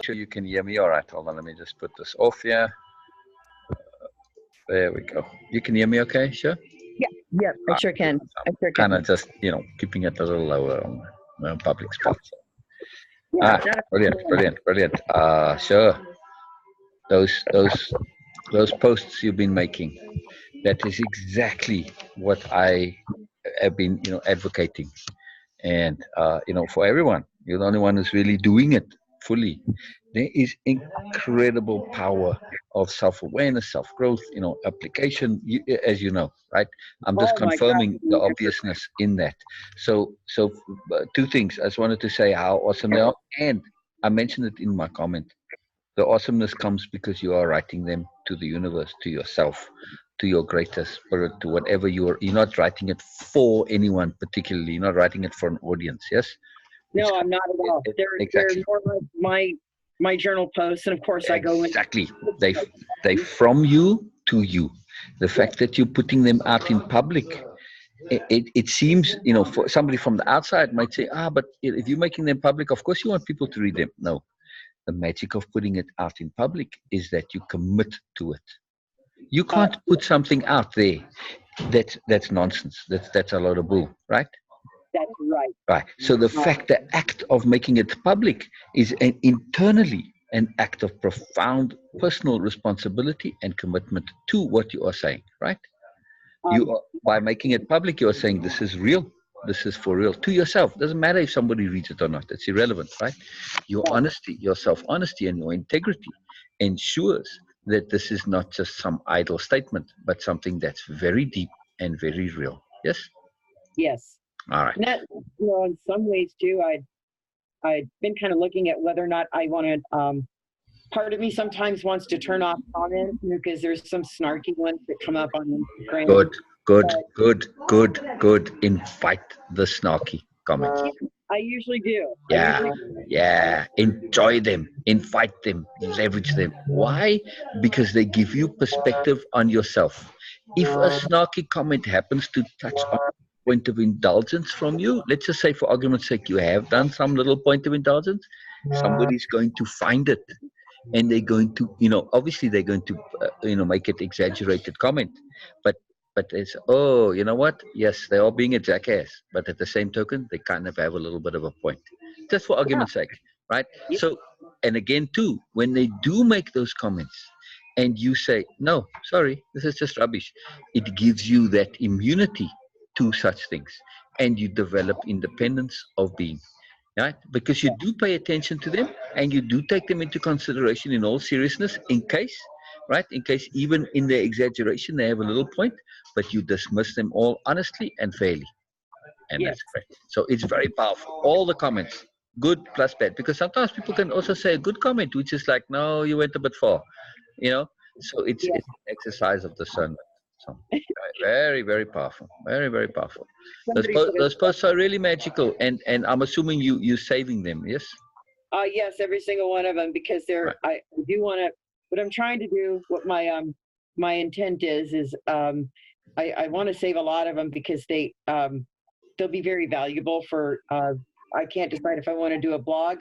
Sure you can hear me all right. Hold on, let me just put this off here. There we go. You can hear me okay, sure? Yeah, yeah, I sure can. I sure can. Kind of just, keeping it a little lower on public spot. Yeah, Brilliant. Sure. Those posts you've been making, that is exactly what I have been, advocating. And, for everyone, you're the only one who's really doing it fully. There is incredible power of self-awareness, self-growth, application, as you know, right? I'm just confirming the obviousness in that. So two things. I just wanted to say how awesome they are. And I mentioned it in my comment. The awesomeness comes because you are writing them to the universe, to yourself, to your greater spirit, to whatever you're not writing it for anyone particularly. You're not writing it for an audience, yes? No, I'm not at all. They're more like my journal posts, and of course I go in. Exactly. They from you to you. The fact that you're putting them out in public, it seems, for somebody from the outside might say, but if you're making them public, of course you want people to read them. No. The magic of putting it out in public is that you commit to it. You can't put something out there that's nonsense. That's a lot of bull, right? That's right. Right. So the act of making it public is internally an act of profound personal responsibility and commitment to what you are saying, right? By making it public, you are saying this is real. This is for real to yourself. Doesn't matter if somebody reads it or not. It's irrelevant, right? Your honesty, your self-honesty and your integrity ensures that this is not just some idle statement, but something that's very deep and very real. Yes? Yes. All right. And that, in some ways too, I've been kind of looking at whether or not I want to, part of me sometimes wants to turn off comments because there's some snarky ones that come up on Instagram. Good. Invite the snarky comments. I usually do. Yeah. Enjoy them. Invite them. Leverage them. Why? Because they give you perspective on yourself. If a snarky comment happens to touch on a point of indulgence from you, let's just say for argument's sake, you have done some little point of indulgence, somebody's going to find it. And they're going to, obviously they're going to, make it exaggerated comment. But it's, you know what? Yes, they're all being a jackass. But at the same token, they kind of have a little bit of a point. Just for argument's sake, right? Yeah. So, and again, too, when they do make those comments and you say, no, sorry, this is just rubbish, it gives you that immunity to such things. And you develop independence of being. Right? Because you do pay attention to them and you do take them into consideration in all seriousness in case even in their exaggeration they have a little point, but you dismiss them all honestly and fairly. And that's great. So it's very powerful. All the comments, good plus bad, because sometimes people can also say a good comment, which is like, no, you went a bit far, So it's an exercise of discernment. So very, very powerful. Very, very powerful. Those posts are really magical, and I'm assuming you're saving them, yes? Yes, every single one of them, because they're. Right. I do want to. What I'm trying to do, what my intent is I want to save a lot of them because they'll be very valuable for. I can't decide if I want to do a blog,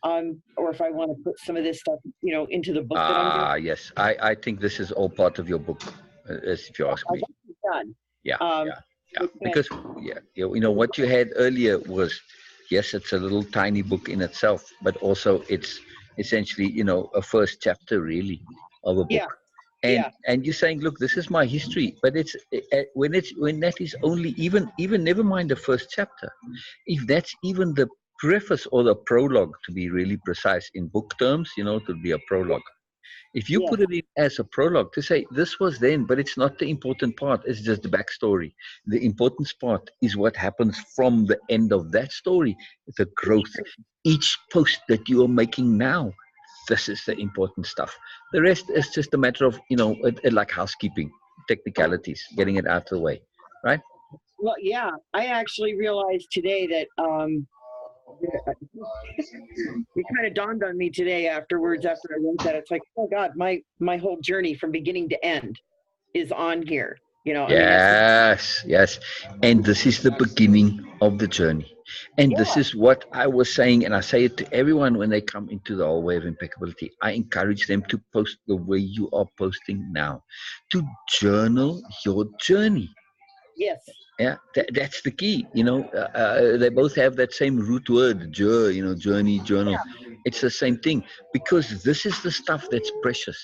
or if I want to put some of this stuff, into the book that I'm doing. Yes, I think this is all part of your book. If you ask me. Done. Yeah. Because what you had earlier was, yes, it's a little tiny book in itself, but also it's essentially a first chapter really of a book. And you're saying, look, this is my history, but it's when that is only even never mind the first chapter, if that's even the preface or the prologue, to be really precise in book terms, it would be a prologue. If you put it in as a prologue to say this was then, but it's not the important part, it's just the backstory. The important part is what happens from the end of that story, the growth. Each post that you are making now, this is the important stuff. The rest is just a matter of, like housekeeping, technicalities, getting it out of the way, right? Well, yeah, I actually realized today that it kind of dawned on me today afterwards after I wrote that. It's like, oh God, my whole journey from beginning to end is on here. Yes. And this is the beginning of the journey. And this Yeah. is what I was saying, and I say it to everyone when they come into the whole way of impeccability. I encourage them to post the way you are posting now, to journal your journey. Yes. Yeah, that's the key. They both have that same root word, journey, journal. It's the same thing, because this is the stuff that's precious.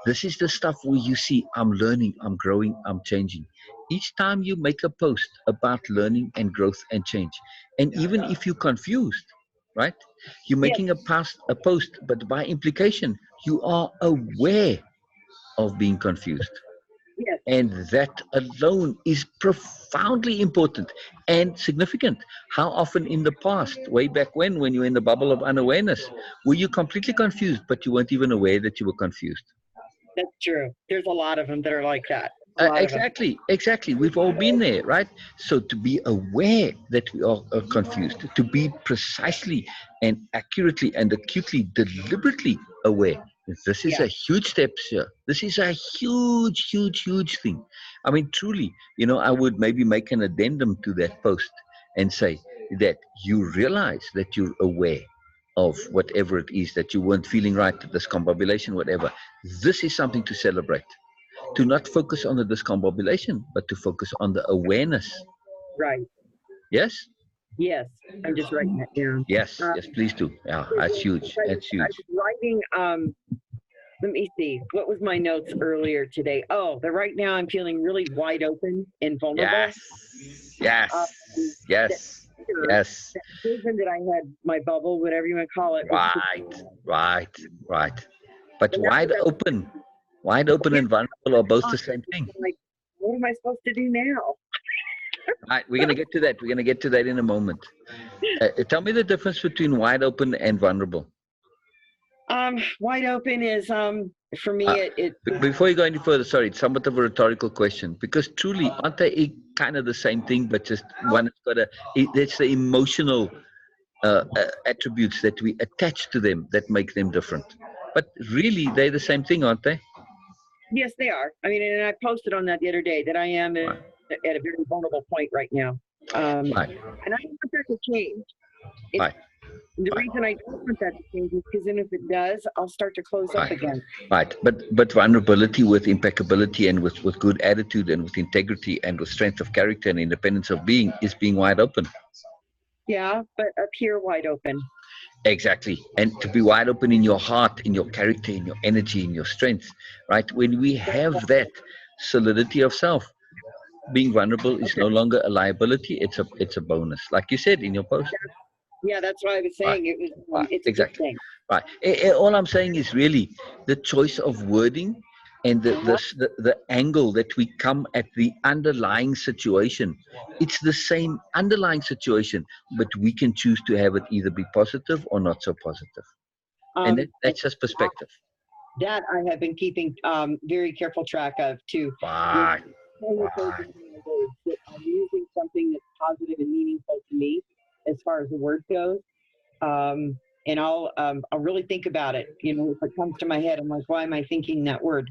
This is the stuff where you see, I'm learning, I'm growing, I'm changing. Each time you make a post about learning and growth and change, and even if you're confused, right? You're Yes. making a post, but by implication, you are aware of being confused. Yes. And that alone is profoundly important and significant. How often in the past, way back when you were in the bubble of unawareness, were you completely confused, but you weren't even aware that you were confused? That's true. There's a lot of them that are like that. A lot of them. Exactly. We've all been there, right? So to be aware that we are confused, to be precisely and accurately and acutely, deliberately aware. This is Yeah. a huge step, sir. This is a huge thing. I mean, truly, I would maybe make an addendum to that post and say that you realize that you're aware of whatever it is that you weren't feeling right, this discombobulation, whatever. This is something to celebrate, to not focus on the discombobulation, but to focus on the awareness. Right. Yes? Yes. I'm just writing that down. Yes, please do. Yeah, that's huge. That's I huge. was writing. Let me see. What was my notes earlier today? Oh, that right now I'm feeling really wide open and vulnerable. Yes, yes, That yes, fear, yes. that vision that I had, my bubble, whatever you want to call it, was just. Right, right, right. But And that was wide open yeah. and vulnerable are both I'm the same thing. like, what am I supposed to do now? Right, we're going to get to that. We're going to get to that in a moment. Tell me the difference between wide open and vulnerable. Wide open is for me Uh, it Before you go any further, sorry, it's somewhat of a rhetorical question, because truly, aren't they kind of the same thing, but just one has got it's the emotional attributes that we attach to them that make them different. But really, they're the same thing, aren't they? yes they are. I mean, and I posted on that the other day that I am Right, at a very vulnerable point right now. Um, right, and I don't want that to change. It, right, the right, reason I don't want that to change is because then if it does, I'll start to close up right, again. right. But vulnerability with impeccability and with good attitude and with integrity and with strength of character and independence of being is being wide open. Yeah, but up here wide open. Exactly. And to be wide open in your heart, in your character, in your energy, in your strength, right? When we have that solidity of self, being vulnerable is Okay. no longer a liability, it's a bonus. Like you said in your post. Yeah, that's what I was Right. saying. It was Right. it's a good Exactly. thing. Right. All I'm saying is really the choice of wording and Uh-huh. the angle that we come at the underlying situation. It's the same underlying situation, but we can choose to have it either be positive or not so positive. And And that's just perspective. that I have been keeping very careful track of too. When Right, I'm right. words, that I'm using something that's positive and meaningful to me as far as the word goes. And I'll really think about it. You know, if it comes to my head, I'm like, why am I thinking that word?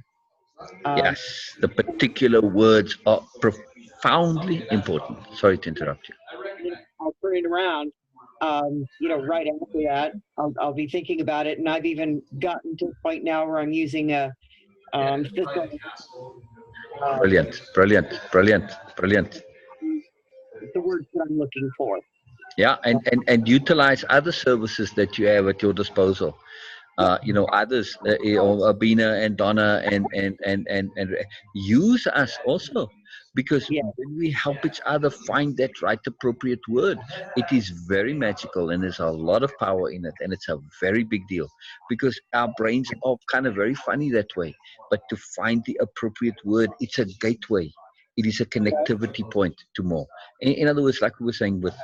Um, Yes, the particular words are profoundly important. Sorry to interrupt you. then I'll turn it around. Right after that, I'll be thinking about it, and I've even gotten to the point now where I'm using a thesaurus, uh, Brilliant. the words that I'm looking for. Yeah, and utilize other services that you have at your disposal. Yeah, Others, Bina and Donna and use us also, because yeah, when we help each other find that right appropriate word, it is very magical and there's a lot of power in it, and it's a very big deal, because our brains are kind of very funny that way. But to find the appropriate word, it's a gateway. It is a connectivity point to more. In other words, like we were saying with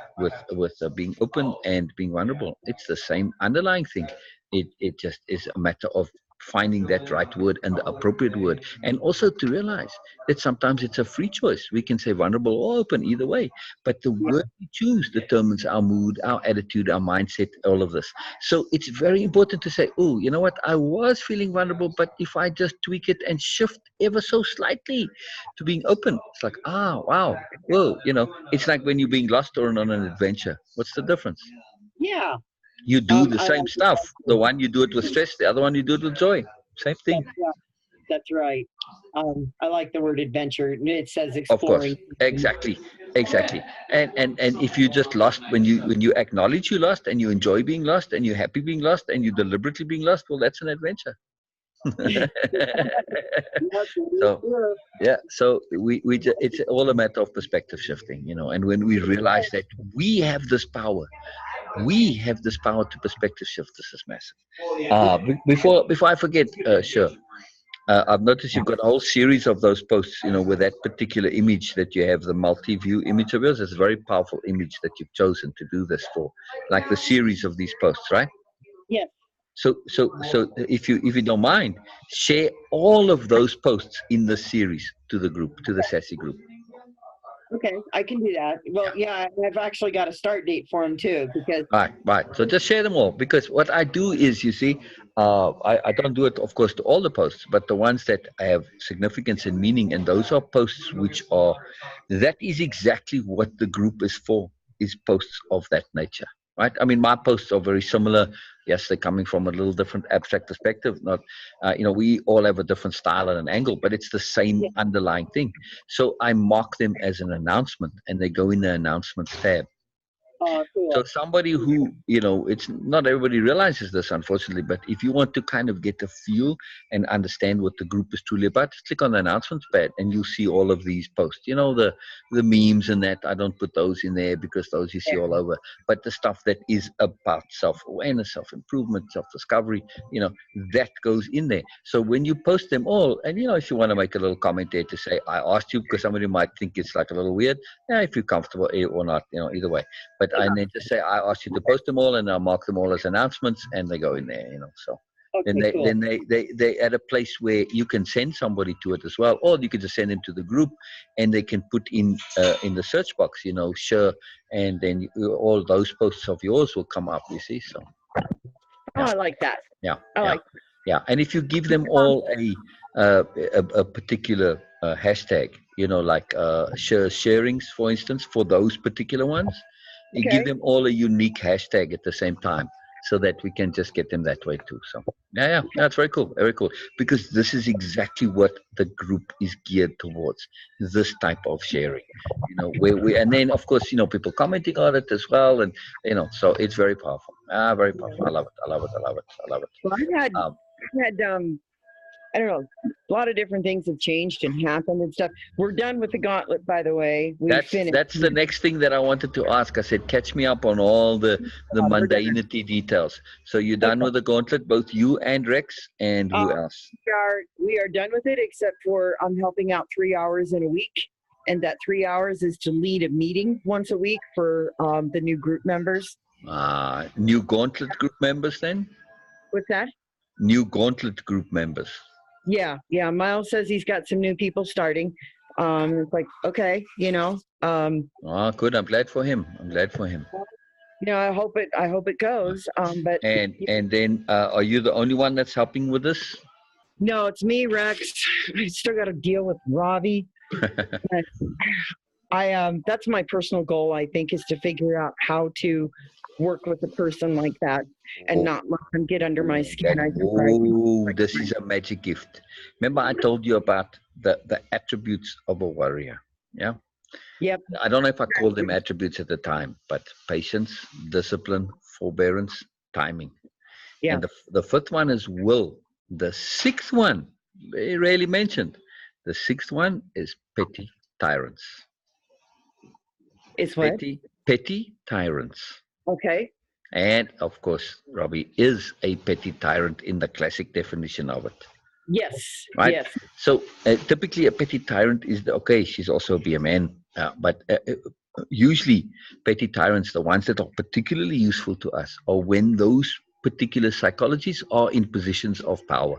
being open and being vulnerable, it's the same underlying thing. It just is a matter of finding that right word and the appropriate word, and also to realize that sometimes it's a free choice. We can say vulnerable or open, either way, but the Yeah. word we choose determines our mood, our attitude, our mindset, all of this. So it's very important to say, oh, you know what, I was feeling vulnerable, but if I just tweak it and shift ever so slightly to being open, it's like, ah, wow, whoa, it's like when you're being lost or on an adventure. What's the difference? Yeah. You do the I same like it. stuff. The one you do it with stress, the other one you do it with joy. Same thing. That's right. That's right. I like the word adventure. It says Of course. exploring. Exactly. Exactly. And if you just lost, when you acknowledge you lost and you enjoy being lost and you're happy being lost and you deliberately being lost, well, that's an adventure. Yes, it is So true. yeah, so it's all a matter of perspective shifting, and when we realize that we have this power, to perspective shift. This is massive. Before I forget, sure. I've noticed you've got a whole series of those posts, with that particular image that you have, the multi-view image of yours. It's a very powerful image that you've chosen to do this for, like the series of these posts, right? Yes. So if you don't mind, share all of those posts in the series to the group, to the Sassy group. Okay, I can do that. Well, yeah, I've actually got a start date for him too, because Right. So just share them all, because what I do is, you see, I don't do it, of course, to all the posts, but the ones that have significance and meaning, and those are posts that is exactly what the group is for, is posts of that nature, right? I mean, my posts are very similar. Yes, they're coming from a little different abstract perspective. Not, we all have a different style and an angle, but it's the same yeah, underlying thing. So I mark them as an announcement, and they go in the announcements tab. So cool. somebody who, it's not everybody realizes this, unfortunately, but if you want to kind of get a feel and understand what the group is truly about, just click on the announcements pad and you'll see all of these posts. The memes and that, I don't put those in there because those you see all over. But the stuff that is about self-awareness, self-improvement, self-discovery, that goes in there. So when you post them all, and if you want to make a little comment there to say, I asked you, because somebody might think it's like a little weird, if you're comfortable or not, either way. But I need to say, I asked you to post them all, and I'll mark them all as announcements, and they go in there. So then Okay, they cool. then they at a place where you can send somebody to it as well, or you can just send them to the group, and they can put in the search box, Sure, and then all those posts of yours will come up. You see, so Oh, yeah, I like that. yeah, I yeah, like. yeah. And if you give them all a particular hashtag, like sharings, for instance, for those particular ones, you give Okay. them all a unique hashtag at the same time, so that we can just get them that way too. So yeah, that's very cool, very cool. Because this is exactly what the group is geared towards. This type of sharing, where and then of course people commenting on it as well, and so it's very powerful. Very powerful. I love it. I love it. I love it. I love it. Well, Um, I've had I don't know, a lot of different things have changed and happened and stuff. We're done with the gauntlet, by the way. We That's finished. that's the next thing that I wanted to ask. I said, catch me up on all the We're done. mundanity details. So you're done Okay. with the gauntlet, both you and Rex, and Uh, who else? we are done with it, except for I'm helping out 3 hours in a week, and that 3 hours is to lead a meeting once a week for the new group members. New gauntlet group members then? What's that? New gauntlet group members. Yeah. Miles says he's got some new people starting. It's like, okay, Good. I'm glad for him. I'm glad for him. I hope it goes. But And then, are you the only one that's helping with this? no, it's me, Rex. I still got to deal with Ravi. But that's my personal goal, I think, is to figure out how to work with a person like that and Oh, not let them get under my skin. this is a magic gift. Remember, I told you about the attributes of a warrior. Yeah. Yep. I don't know if I called them attributes at the time, but patience, discipline, forbearance, timing. Yeah. And the fifth one is will. The sixth one, very rarely mentioned. The sixth one is petty tyrants. Is what? Petty tyrants. Okay. And of course, Robbie is a petty tyrant in the classic definition of it. Yes. Right? Yes. So typically a petty tyrant is she's also be a man, but usually petty tyrants, the ones that are particularly useful to us, are when those particular psychologies are in positions of power.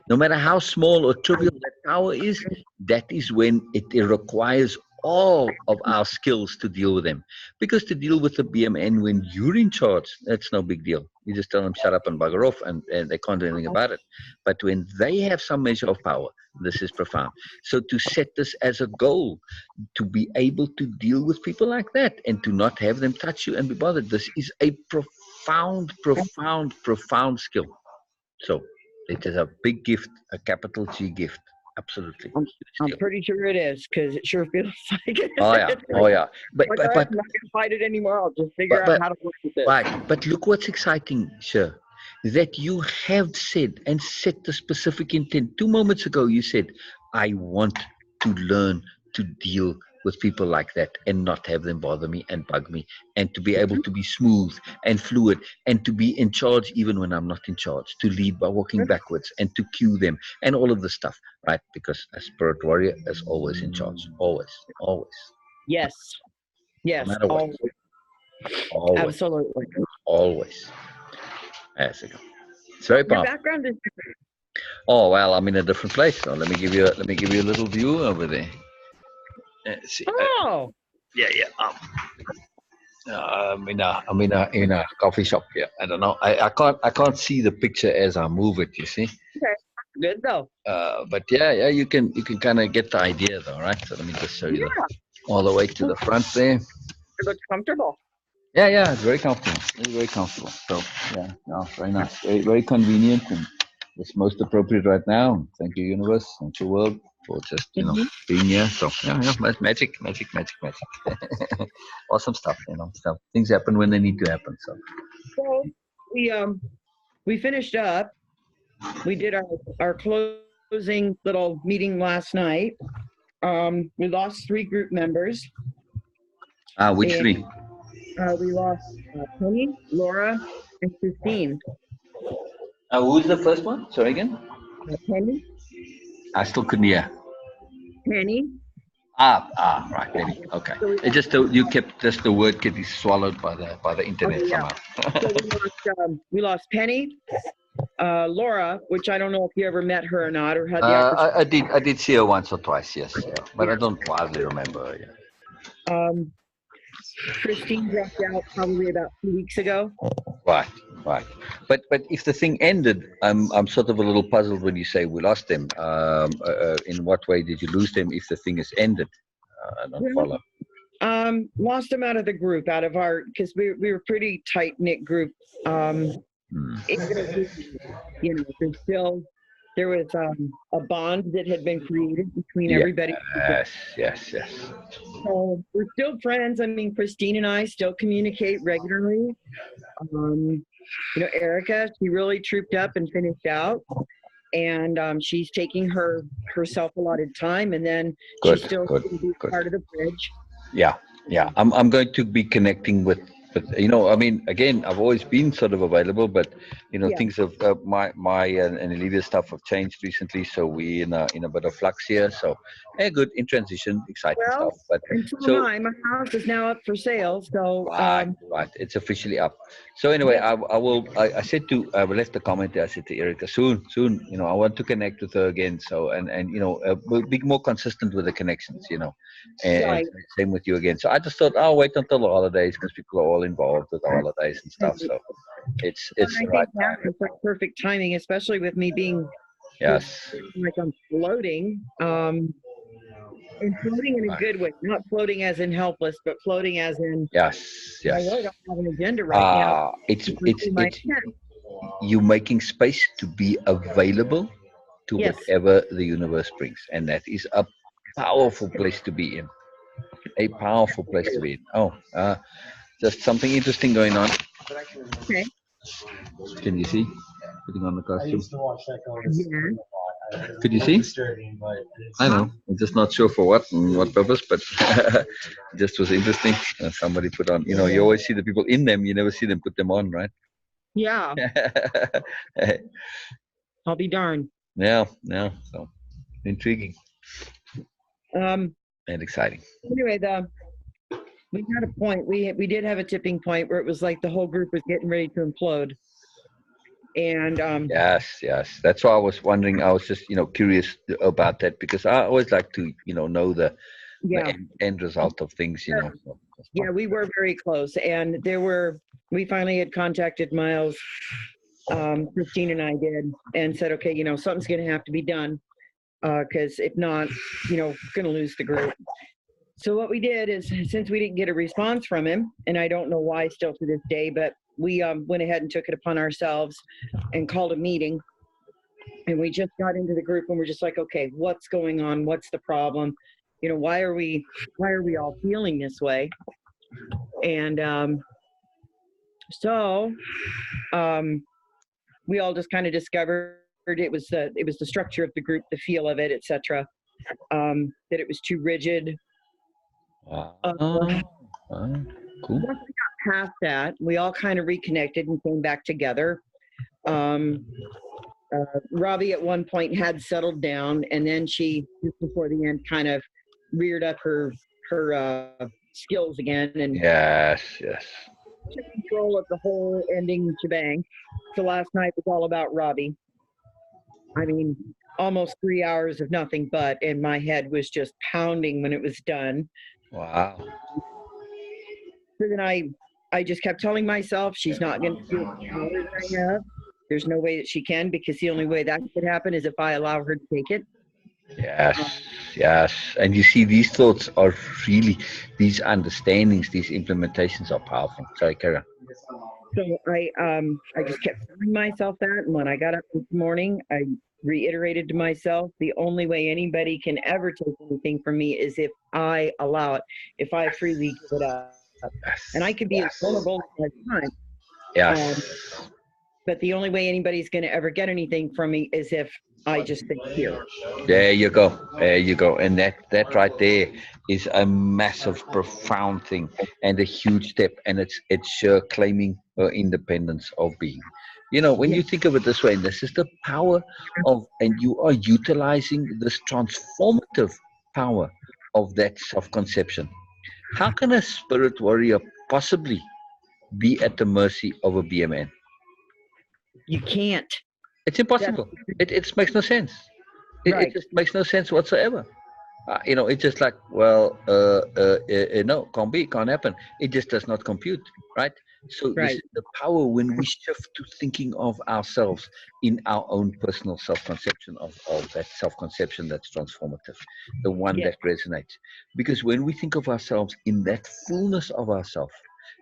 No matter how small or trivial that power is, that is when it requires all of our skills to deal with them. Because to deal with the BMN when you're in charge, that's no big deal. You just tell them shut up and bugger off, and they can't do anything about it. But when they have some measure of power, this is profound. So to set this as a goal, to be able to deal with people like that and to not have them touch you and be bothered, this is a profound, profound, profound skill. So it is a big gift, a capital G gift. Absolutely. I'm pretty sure it is because it sure feels like it. Oh yeah, oh yeah. But Like, but I'm but not gonna fight it anymore. I'll just figure but out but how to work with this. right. But look what's exciting, sir. That you have said and set the specific intent. 2 moments ago, you said, "I want to learn to deal with people like that and not have them bother me and bug me, and to be able to be smooth and fluid and to be in charge even when I'm not in charge, to lead by walking backwards and to cue them and all of this stuff, right? Because a spirit warrior is always in charge, always, always, Yes, no yes, matter what, always, absolutely. always. There you go. It's very Your powerful. background is Oh well, I'm in a different place. So let me give you a little view over there. See, oh, yeah, yeah. I'm in a coffee shop here. I don't know. I can't see the picture as I move it. You see. okay, good though. But yeah. You can kind of get the idea though, right? So let me just show you Yeah, all the way to the front there. it looks comfortable. Yeah. It's very comfortable. It's very comfortable. So yeah, no, very nice. Very very convenient and it's most appropriate right now. Thank you, universe. Thank you, world, for just Mhm. being here. So yeah, magic. Awesome stuff. Stuff. Things happen when they need to happen. So So we finished up. We did our closing little meeting last night. We lost 3 group members, which and three? we lost Penny, Laura, and Christine. Who's the first one? Sorry again. Penny, I still couldn't hear. Penny. Right, maybe. Okay. So we It just you kept just the word getting swallowed by the okay, internet yeah. somehow. So we lost Penny, Laura, which I don't know if you ever met her or not, or had the opportunity. I did see her once or twice, yes, yeah, but I Yeah. don't wildly remember her. Yeah. Um, Christine dropped out probably about 2 weeks ago. Right, right. But if the thing ended, I'm sort of a little puzzled when you say we lost them. In what way did you lose them if the thing is ended? I don't Well, follow. lost them out of the group, out of our, because we were pretty tight knit group. Hmm. There was a bond that had been created between everybody. Yes. So we're still friends. I mean, Christine and I still communicate regularly. Erica, she really trooped up and finished out, and she's taking her self-allotted time, and then she's Good, still good, going to be good. part of the bridge. Yeah. I'm going to be connecting with, but I mean, again, I've always been sort of available, but Yeah. things have my and Olivia's stuff have changed recently, so we in a bit of flux here. So, good in transition, exciting Well, stuff. But and so am so I. My house is now up for sale, so right, it's officially up. So anyway, yes, I said to I left a comment there. I said to Erica, soon, I want to connect with her again. So and we'll be more consistent with the connections, and right. same with you again. So I just thought I'll wait until the holidays because people are all involved with the holidays and stuff. So it's I the think right now time. is like perfect timing, especially with me being Yes. like I'm floating, and floating in a Right. good way, not floating as in helpless, but floating as in I Yes. really don't have an agenda right now It's to it's pursue my it's intent. you making space to be available to Yes. whatever the universe brings, and that is a powerful place to be in. A powerful place to be in. Oh, just something interesting going on. Okay. Can you see? Putting on the costume. Yeah. Could you see? I know. I'm just not sure for what and what purpose, but it just was interesting. Somebody put on. You always see the people in them. You never see them put them on, right? Yeah. I'll be darned. Yeah. So intriguing Um. and exciting. Anyway, we had a point. We did have a tipping point where it was like the whole group was getting ready to implode. And Yes, yes. That's why I was wondering. I was just, curious about that because I always like to, know the yeah, end result of things. So that's yeah, we were very close. And we finally had contacted Miles, Christine and I did, and said, okay, something's going to have to be done because if not, going to lose the group. So what we did is, since we didn't get a response from him, and I don't know why still to this day, but we went ahead and took it upon ourselves and called a meeting. And we just got into the group and we're just like, okay, what's going on? What's the problem? Why are we all feeling this way? And so um, we all just kind of discovered it was the structure of the group, the feel of it, etc. That it was too rigid. wow. Once Wow. Cool. we got past that, we all kind of reconnected and came back together. Um, Robbie at one point had settled down, and then she, just before the end, kind of reared up her skills again and Yes, yes. took control of the whole ending shebang. So last night was all about Robbie. I mean, almost 3 hours of nothing but, and my head was just pounding when it was done. Wow. So then I just kept telling myself she's not going to do the power that I have. There's no way that she can, because the only way that could happen is if I allow her to take it. Yes, yes. And you see, these thoughts are really, these understandings, these implementations are powerful. Sorry, Kara. So I just kept telling myself that, and when I got up this morning, I reiterated to myself, the only way anybody can ever take anything from me is if I allow it, if I freely give it up. And I can Yes, be as yes, vulnerable as I want, um, yes. but the only way anybody's going to ever get anything from me is if I just say, here. There you go. There you go. And that right there is a massive, profound thing and a huge step. And it's sure claiming her independence of being. When Yeah, you think of it this way, and this is the power of, and you are utilizing this transformative power of that self-conception. How can a spirit warrior possibly be at the mercy of a BMN? you can't. It's That's impossible. It makes no sense. It right. just makes no sense whatsoever. It's just like, well, no, can't happen. It just does not compute, right? So this Right. is the power when we shift to thinking of ourselves in our own personal self-conception of that self-conception that's transformative, the one Yes. that resonates. Because when we think of ourselves in that fullness of ourself,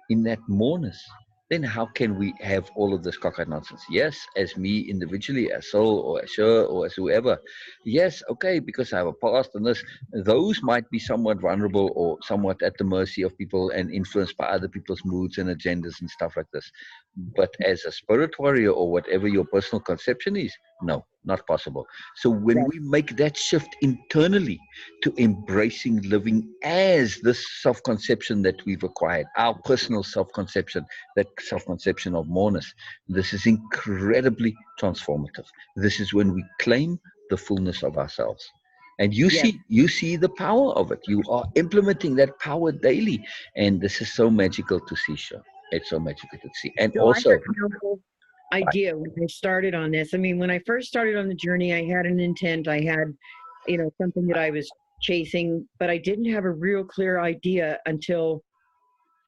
in that moreness, then how can we have all of this cockeyed nonsense? Yes, as me individually, as soul or as Sher or as whoever. Yes, okay, because I have a past and this, those might be somewhat vulnerable or somewhat at the mercy of people and influenced by other people's moods and agendas and stuff like this. But as a spirit warrior or whatever your personal conception is, no, not possible. So when Right. we make that shift internally to embracing living as this self-conception that we've acquired, our personal self-conception, that self-conception of moreness, this is incredibly transformative. This is when we claim the fullness of ourselves. And you Yes. see, you see the power of it. You are implementing that power daily. And this is so magical to see, Sure. It's so magical to see. And So I also, had no idea when I started on this. I mean, when I first started on the journey, I had an intent. I had, something that I was chasing, but I didn't have a real clear idea until,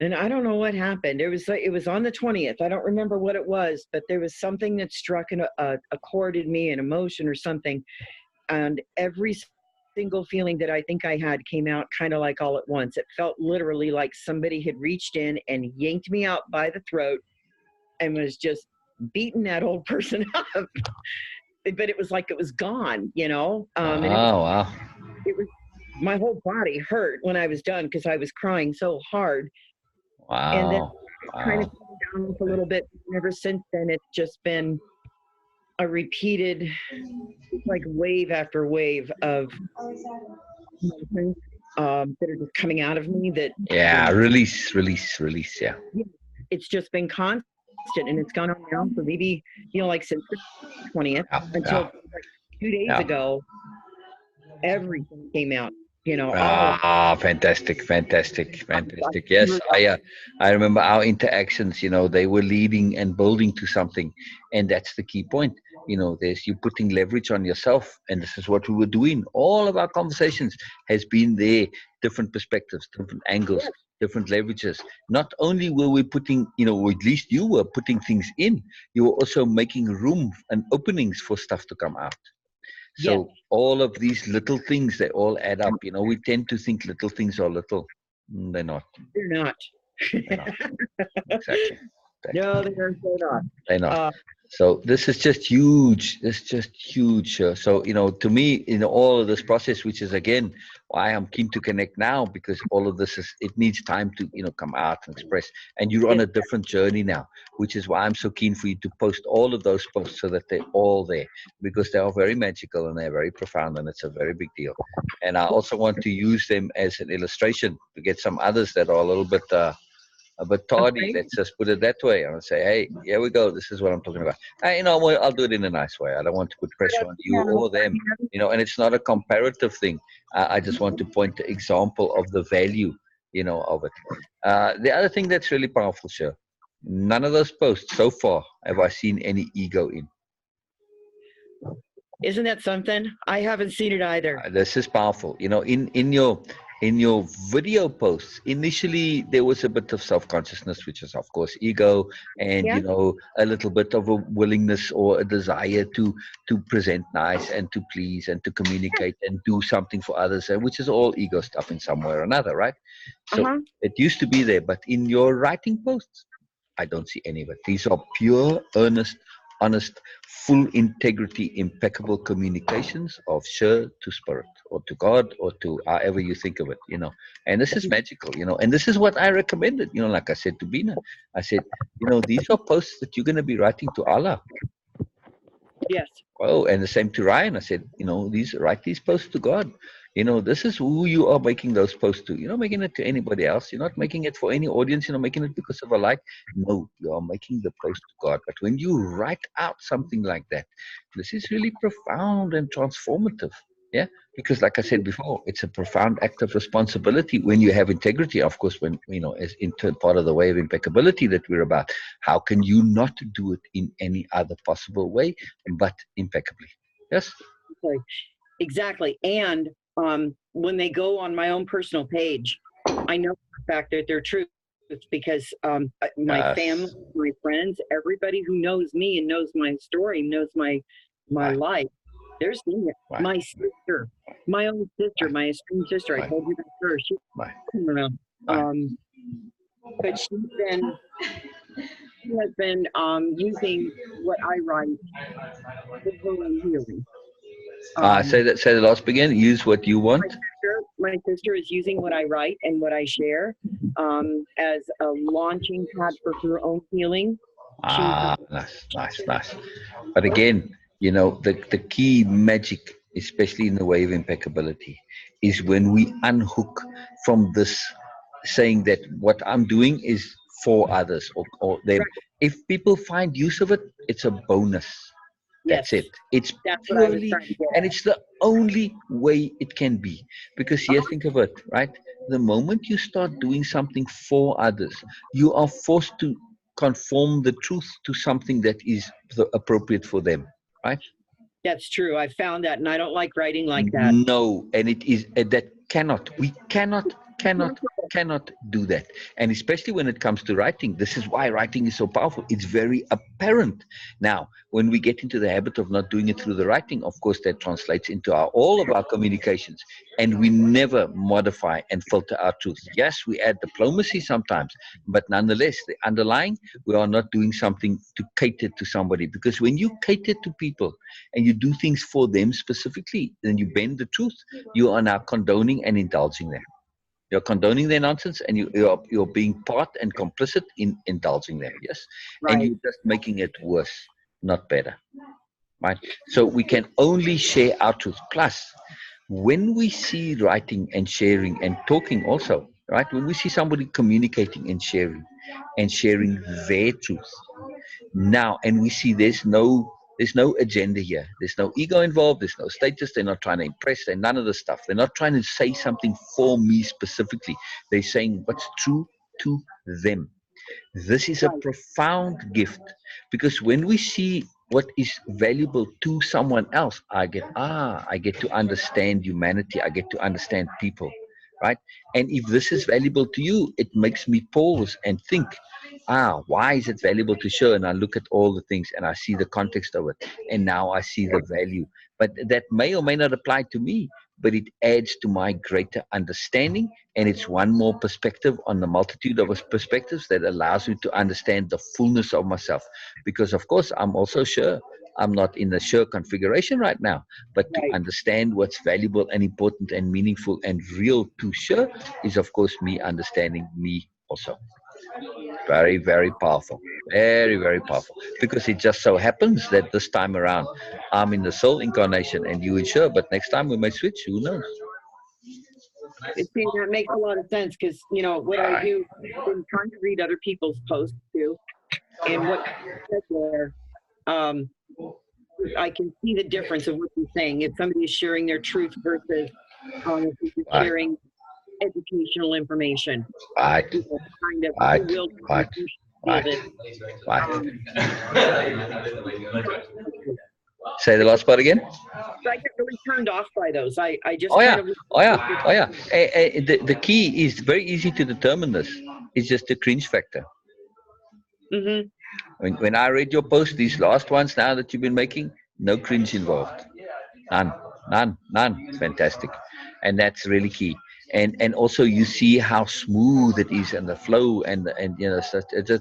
and I don't know what happened. It was on the 20th. I don't remember what it was, but there was something that struck a chord in me, an emotion or something, and every single feeling that I think I had came out kind of like all at once. It felt literally like somebody had reached in and yanked me out by the throat and was just beating that old person up. But it was like it was gone. And wow, wow, it was my whole body hurt when I was done because I was crying so hard. And then wow, kind of wow. calmed down a little bit. And ever since then, it's just been a repeated, like wave after wave of emotions that are just coming out of me. That Yeah, release, release, release. Yeah, yeah, it's just been constant, and it's gone on now for maybe like since the 20th yeah, until yeah, like 2 days yeah. ago, everything came out. all of Ah, fantastic, fantastic, fantastic. Yes, it. I remember our interactions. They were leading and building to something, and that's the key point. There's you putting leverage on yourself, and this is what we were doing. All of our conversations has been there, different perspectives, different angles, Yes, different leverages. Not only were we putting, or at least you were putting things in, you were also making room and openings for stuff to come out. yes, So all of these little things, they all add up. We tend to think little things are little. They're not. they're not. They're not. Exactly. Exactly. No, they're not. They're not. Uh, So this is just huge. This is just huge. So to me, in all of this process, which is again why I'm keen to connect now, because all of this is it needs time to come out and express. And you're on it, a different journey now, which is why I'm so keen for you to post all of those posts so that they're all there, because they are very magical and they're very profound and it's a very big deal. And I also want to use them as an illustration to get some others that are a bit tardy. okay. Let's just put it that way. And say, hey, here we go. This is what I'm talking about. I'll do it in a nice way. I don't want to put pressure on you or them. And it's not a comparative thing. I just want to point the example of the value, of it. The other thing that's really powerful, sure. None of those posts so far have I seen any ego in. Isn't that something? I haven't seen it either. This is powerful. In your video posts, initially there was a bit of self-consciousness, which is of course ego, and Yeah. a little bit of a willingness or a desire to present nice and to please and to communicate and do something for others, which is all ego stuff in some way or another, right? Uh So huh. it used to be there, but in your writing posts, I don't see any of it. These are pure, earnest, honest, full integrity, impeccable communications of Sher to spirit or to God or to however you think of it. And this is magical. And this is what I recommended, like I said to Bina. I said, these are posts that you're going to be writing to Allah. Yes. Oh, and the same to Ryan. I said, write these posts to God. This is who you are making those posts to. You're not making it to anybody else. You're not making it for any audience. You're not making it because of a like. No, you are making the post to God. But when you write out something like that, this is really profound and transformative. Yeah, because like I said before, it's a profound act of responsibility when you have integrity. Of course, when as part of the way of impeccability that we're about, how can you not do it in any other possible way but impeccably? Yes. Okay. Exactly. And when they go on my own personal page, I know for a fact that they're true because my family, Yes. my friends, everybody who knows me and knows my story, knows my Right. life, they're seeing it. Right. My sister, my own sister, Right. my estranged sister, I Right. told you about her. She's Right. around. Right. But she has been using what I write for her own healing. Say Um, that. Say the last begin. Use what you my want. sister is using what I write and what I share as a launching pad for her own healing. She has, Nice, nice, nice. But again, the key magic, especially in the way of impeccability, is when we unhook from this saying that what I'm doing is for others or them. right. If people find use of it, it's a bonus. Yes, That's it. It's that's what I was purely, trying to get and at. it's the only way it can be. Because here, think of it, right? The moment you start doing something for others, you are forced to conform the truth to something that is appropriate for them, right? That's true. I found that, and I don't like writing like that. No, and it is that we cannot do that. And especially when it comes to writing, this is why writing is so powerful. It's very apparent. Now, when we get into the habit of not doing it through the writing, of course, that translates into all of our communications. And we never modify and filter our truth. Yes, we add diplomacy sometimes, but nonetheless, the underlying, we are not doing something to cater to somebody. Because when you cater to people, and you do things for them specifically, then you bend the truth, you are now condoning and indulging them. You're condoning their nonsense and you're being part and complicit in indulging them, yes? And Right. you're just making it worse, not better, right? So we can only share our truth. Plus, when we see writing and sharing and talking also, right? When we see somebody communicating and sharing their truth, now, and we see there's no There's no agenda here. There's no ego involved. There's no status. They're not trying to impress. They're none of the stuff. They're not trying to say something for me specifically. They're saying what's true to them. This is a Right. profound gift because when we see what is valuable to someone else, I get to understand humanity. I get to understand people, right? And if this is valuable to you, it makes me pause and think, why is it valuable to show? And I look at all the things and I see the context of it. And now I see the value. But that may or may not apply to me, but it adds to my greater understanding. And it's one more perspective on the multitude of perspectives that allows me to understand the fullness of myself. Because, of course, I'm also sure I'm not in the sure configuration right now, but to Right. understand what's valuable and important and meaningful and real to sure is, of course, me understanding me also. Very, very powerful. Very, very powerful. Because it just so happens that this time around, I'm in the soul incarnation and you in sure, but next time we may switch. Who knows? See, that makes a lot of sense because, what I Right. do, I've been trying to read other people's posts too. And what you said there, um, I can see the difference of what you're saying. If somebody is sharing their truth versus if you're Right. sharing educational information, Right. kind of who Right. will Right. feel Right. this. Right. Um, Say the last part again. I get really turned off by those. I just Oh kind yeah. of Oh yeah. Oh yeah. The key is very easy to determine this. It's just the cringe factor. hmm When I read your post, these last ones now that you've been making, no cringe involved. None, none. It's fantastic, and that's really key. And also you see how smooth it is and the flow and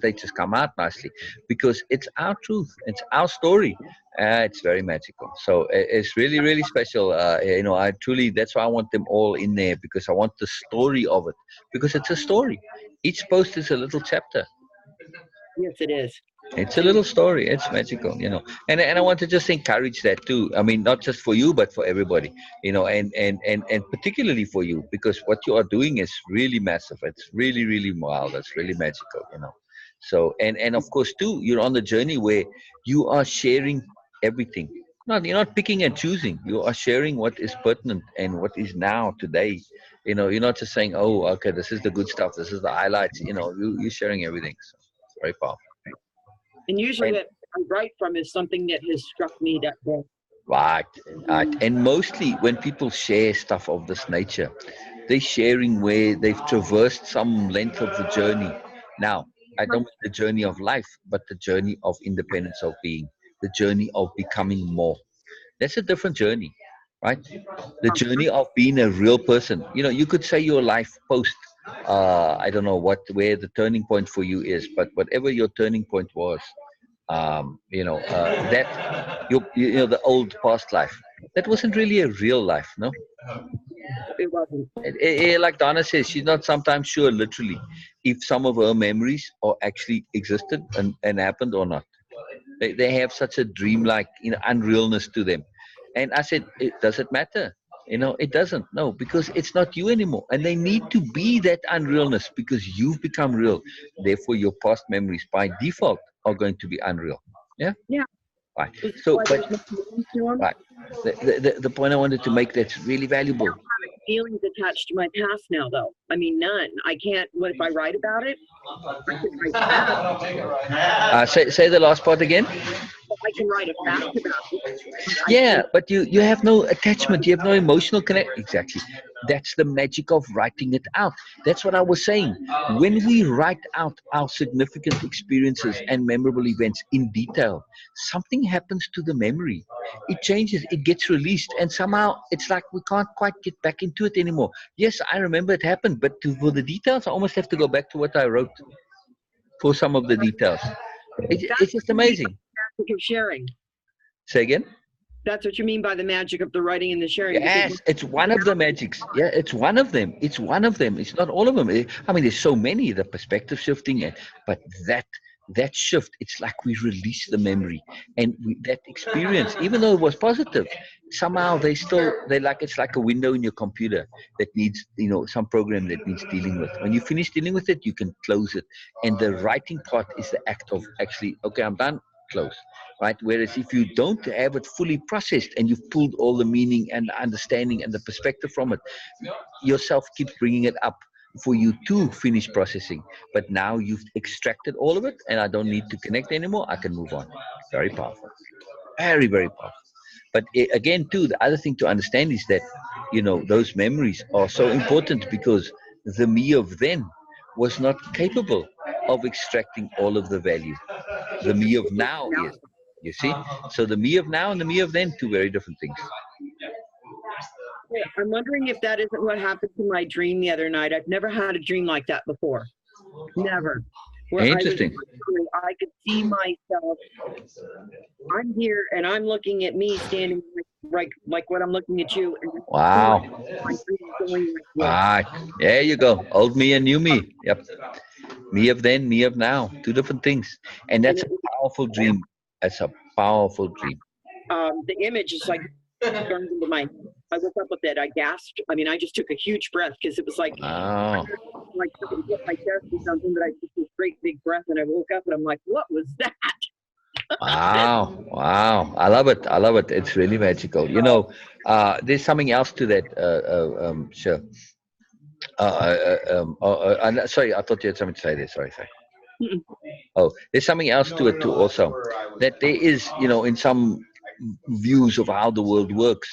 they just come out nicely because it's our truth, it's our story. It's very magical. So it's really special. I truly that's why I want them all in there because I want the story of it because it's a story. Each post is a little chapter. Yes, it is. It's a And little story. It's magical. And I want to just encourage that too. I mean, not just for you, but for everybody. And particularly for you, because what you are doing is really massive. It's really wild. It's really magical. So and of course too, you're on the journey where you are sharing everything. You're not picking and choosing. You are sharing what is pertinent and what is now today. You're not just saying, oh, okay, this is the good stuff. This is the highlights. You're sharing everything. So it's very powerful. and usually what I write from is something that has struck me that day. Right, right. And mostly when people share stuff of this nature, they're sharing where they've traversed some length of the journey. Now, I don't mean the journey of life, but the journey of independence of being, the journey of becoming more. That's a different journey, right? The journey of being a real person. You could say your life post. I don't know where the turning point for you is, but whatever your turning point was, that the old past life that wasn't really a real life, no. It wasn't. Like Donna says, she's not sometimes sure literally if some of her memories are actually existed and happened or not. They have such a dreamlike unrealness to them. And I said, does it matter? It doesn't. No, because it's not you anymore. And they need to be that unrealness because you've become real. Therefore, your past memories by default are going to be unreal. Yeah. Yeah. Right. Is that So, why but there's no meaning to them? right. The point I wanted to make that's really valuable. Feelings attached to my past now, though. I mean, none. I can't. What if I write about it? I can write fast. Say the last part again. I can write a fact about it. But I Yeah, can't. but you have no attachment. You have no emotional connect. Exactly. That's the magic of writing it out. That's what I was saying. When we write out our significant experiences and memorable events in detail, something happens to the memory. It changes. It gets released, and somehow it's like we can't quite get back into it anymore. Yes, I remember it happened, but for the details, I almost have to go back to what I wrote for some of the details. That's It's what just you mean by amazing. the magic of sharing. Say again. That's what you mean by the magic of the writing and the sharing, because Yes, it's one of the magics. Yeah, it's one of them. It's one of them. It's not all of them. I mean, there's so many. The perspective shifting, but that that shift, it's like we release the memory and that experience, even though it was positive, somehow they like it's like a window in your computer that needs some program that needs dealing with. When you finish dealing with it, you can close it, and the writing part is the act of actually okay, I'm done. close, right? Whereas if you don't have it fully processed and you've pulled all the meaning and the understanding and the perspective from it, yourself keeps bringing it up for you to finish processing. But now you've extracted all of it, and I don't need to connect anymore. I can move on. Very powerful. Very, very powerful. But again, too, the other thing to understand is that, those memories are so important because the me of then was not capable of extracting all of the value. The me of now is. You see? So the me of now and the me of then, two very different things. I'm wondering if that isn't what happened to my dream the other night. I've never had a dream like that before. Never. Where Interesting. I could see myself. I'm here and I'm looking at me standing like what I'm looking at you. And Wow. my dream is going like this. Ah, there you go. Old me and new me. Yep. Me of then, me of now. Two different things. And And that's a powerful dream. That's a powerful dream. the image is like burned into my. I woke up with it. I gasped. I mean, I just took a huge breath because it was Wow. like somebody hit my chest or something. But I took this great big breath and I woke up and I'm like, what was that? Wow. Wow. I love it. I love it. It's really magical. There's something else to that, Sure. Sorry, I thought you had something to say there. Sorry, sorry. Oh, there's something else to it too. Also, that there is, in some views of how the world works,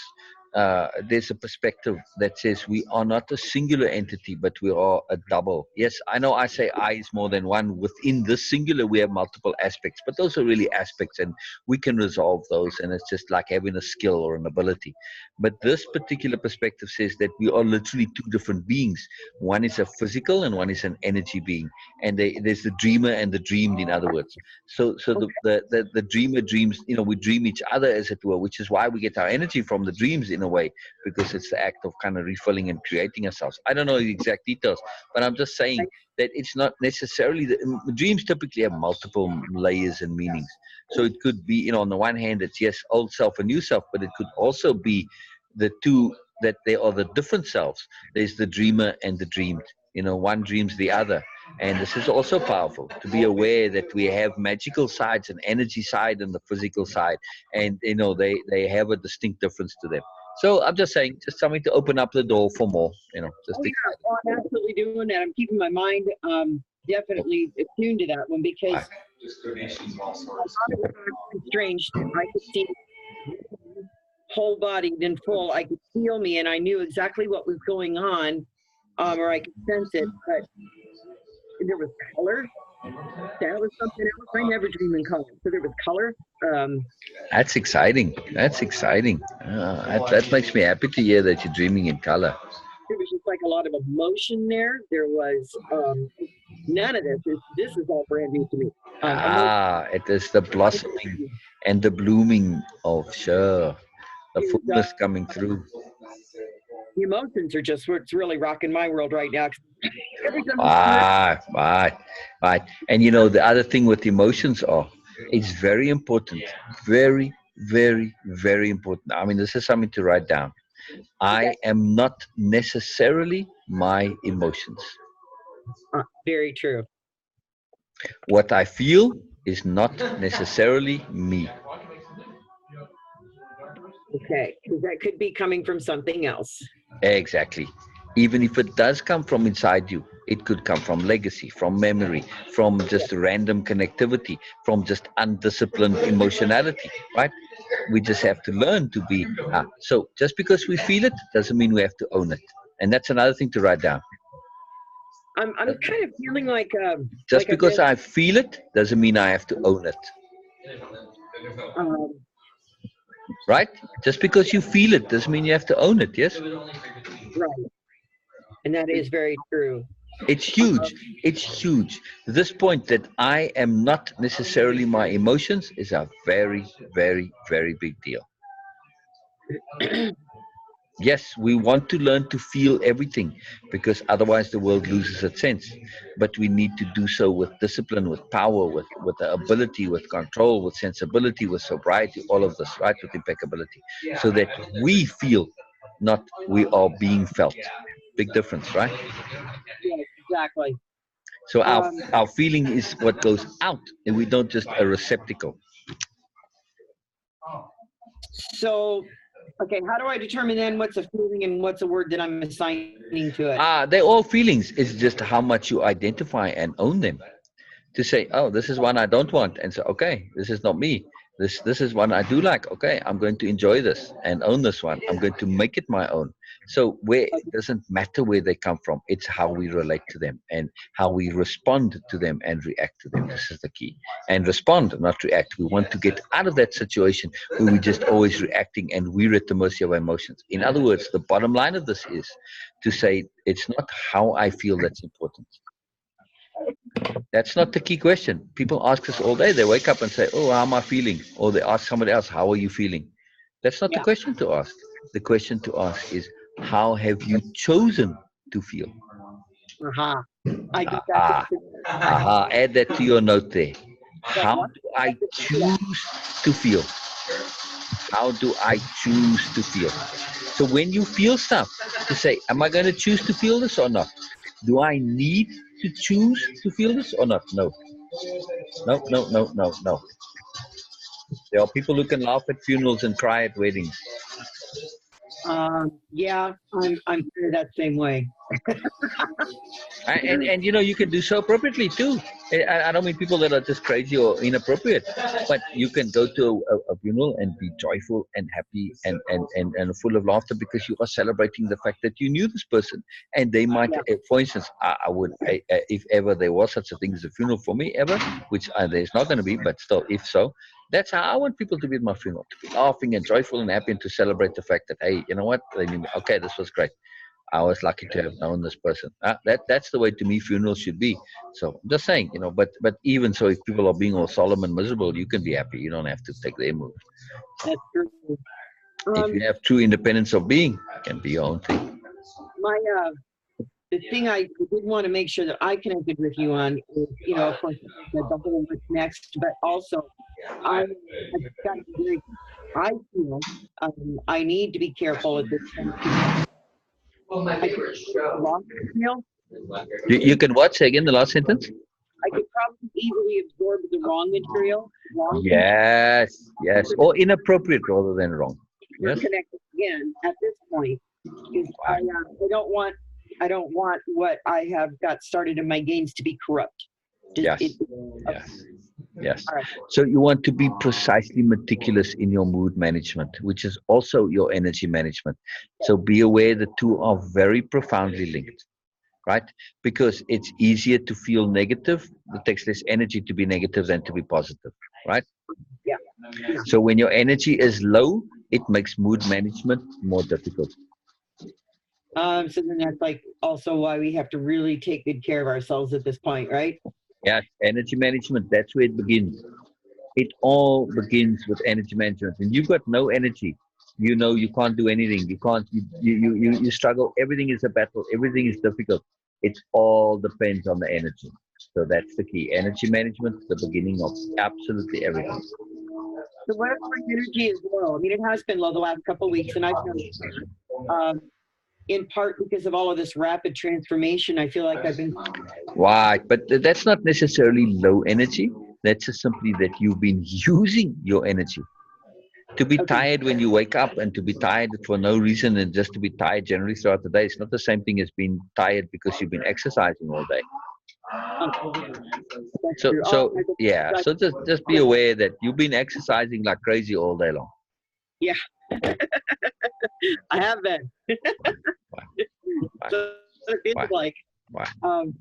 there's a perspective that says we are not a singular entity, but we are a double. Yes, I know I say I is more than one. Within this singular, we have multiple aspects, but those are really aspects, and we can resolve those, and it's just like having a skill or an ability. But this particular perspective says that we are literally two different beings. One is a physical, and one is an energy being, and there's the dreamer and the dreamed, in other words. So the dreamer dreams, we dream each other, as it were, which is why we get our energy from the dreams in a way, because it's the act of kind of refilling and creating ourselves. I don't know the exact details, but I'm just saying that it's not necessarily dreams typically have multiple layers and meanings. So it could be, on the one hand, it's yes, old self and new self, but it could also be the two, that they are the different selves. There's the dreamer and the dreamed. One dreams the other. And this is also powerful to be aware that we have magical sides, an energy side and the physical side. And, they have a distinct difference to them. So I'm just saying, just something to open up the door for more, just exciting. Oh, I'm absolutely doing that. I'm keeping my mind definitely attuned to that one because I thought it was strange. I could see whole bodied and full. I could feel me, and I knew exactly what was going on, or I could sense it. But there was color. That was something else. I never dream in color, so there was color. That's exciting. That's exciting. That makes me happy to hear that you're dreaming in color. There was just like a lot of emotion there. There was none of this. This is all brand new to me. It is the blossoming and the blooming of Sher, the fullness coming through. The emotions are just what's really rocking my world right now. Every time Right. And the other thing with emotions it's very important, very, very, very important. I mean, this is something to write down. I am not necessarily my emotions. Very true. What I feel is not necessarily me. Okay, because that could be coming from something else. Exactly. Even if it does come from inside you, it could come from legacy, from memory, from just random connectivity, from just undisciplined emotionality, right? We just have to learn to be. So just because we feel it doesn't mean we have to own it. And that's another thing to write down. I'm kind of feeling like just because I feel it doesn't mean I have to own it. Right? Just because you feel it doesn't mean you have to own it, yes? Right. And that is very true. It's huge. It's huge. This point that I am not necessarily my emotions is a very, very, very big deal. Yes, we want to learn to feel everything because otherwise the world loses its sense. But we need to do so with discipline, with power, with the ability, with control, with sensibility, with sobriety, all of this, right? With impeccability. So that we feel, not we are being felt. Big difference, right? Yes, exactly. So our feeling is what goes out, and we don't just a receptacle. So, okay, how do I determine then what's a feeling and what's a word that I'm assigning to it? They're all feelings. It's just how much you identify and own them. To say, oh, this is one I don't want, and say, okay, this is not me. This is one I do like. Okay, I'm going to enjoy this and own this one. I'm going to make it my own. So where it doesn't matter where they come from, it's how we relate to them and how we respond to them and react to them. This is the key. And respond, not react. We want to get out of that situation where we're just always reacting and we're at the mercy of our emotions. In other words, the bottom line of this is to say it's not how I feel that's important. That's not the key question. People ask us all day. They wake up and say, "Oh, how am I feeling?" Or they ask somebody else, "How are you feeling?" That's not the Yeah. question to ask. The question to ask is, "How have you chosen to feel?" Uh-huh. I think that's Ah, aha. Add that to your note there. that How one. do I choose to feel? How do I choose to feel? So when you feel stuff, to say, "Am I going to choose to feel this or not?" Do I need to choose to feel this or not? No. No, no, no, no, no. There are people who can laugh at funerals and cry at weddings. Yeah, I'm kind of that same way. And you know, you can do so appropriately too. I don't mean people that are just crazy or inappropriate, but you can go to a funeral and be joyful and happy and full of laughter because you are celebrating the fact that you knew this person. And they might, Yeah, for instance, if ever there was such a thing as a funeral for me, ever, which there's not going to be, but still, if so, that's how I want people to be at my funeral, to be laughing and joyful and happy and to celebrate the fact that, hey, you know what? Okay, this was great. I was lucky to have known this person. That's the way to me funerals should be. So I'm just saying, you know. But even so, if people are being all solemn and miserable, you can be happy. You don't have to take their mood. that's true. If you Um, have true independence of being, it can be your own thing. my the thing I did want to make sure that I connected with you on is, of course, the whole what's next, but also I've got to be very. I feel I need to be careful at this point because I could lost material. You can what? Say again the last sentence. I could probably easily absorb the wrong material, wrong things. Yes, yes, or inappropriate rather than wrong. We're Yes. connected again at this point. Is Right. I don't want what I have got started in my gains to be corrupt. Yes. Okay, Yes. Yes. all right. So you want to be precisely meticulous in your mood management, which is also your energy management. So be aware the two are very profoundly linked, right? Because it's easier to feel negative. It takes less energy to be negative than to be positive, right? Yeah, yeah. So when your energy is low, it makes mood management more difficult. So then that's like also why we have to really take good care of ourselves at this point, right? Yeah, energy management, that's where it begins. It all begins with energy management. And you've got no energy. You know you can't do anything. You can't. You struggle. Everything is a battle. Everything is difficult. It all depends on the energy. So that's the key. Energy management is the beginning of absolutely everything. So what if my energy is low? I mean, it has been low the last couple of weeks, and I've noticed that. In part because of all of this rapid transformation, I feel like I've been. Right, but that's not necessarily low energy. That's just simply that you've been using your energy. To be Okay. tired when you wake up and to be tired for no reason and just to be tired generally throughout the day, it's not the same thing as being tired because you've been exercising all day. That's So true. Oh, so yeah, so just be aware that you've been exercising like crazy all day long. yeah, I have been. Why? Why? So it feels Why? like, Why? um,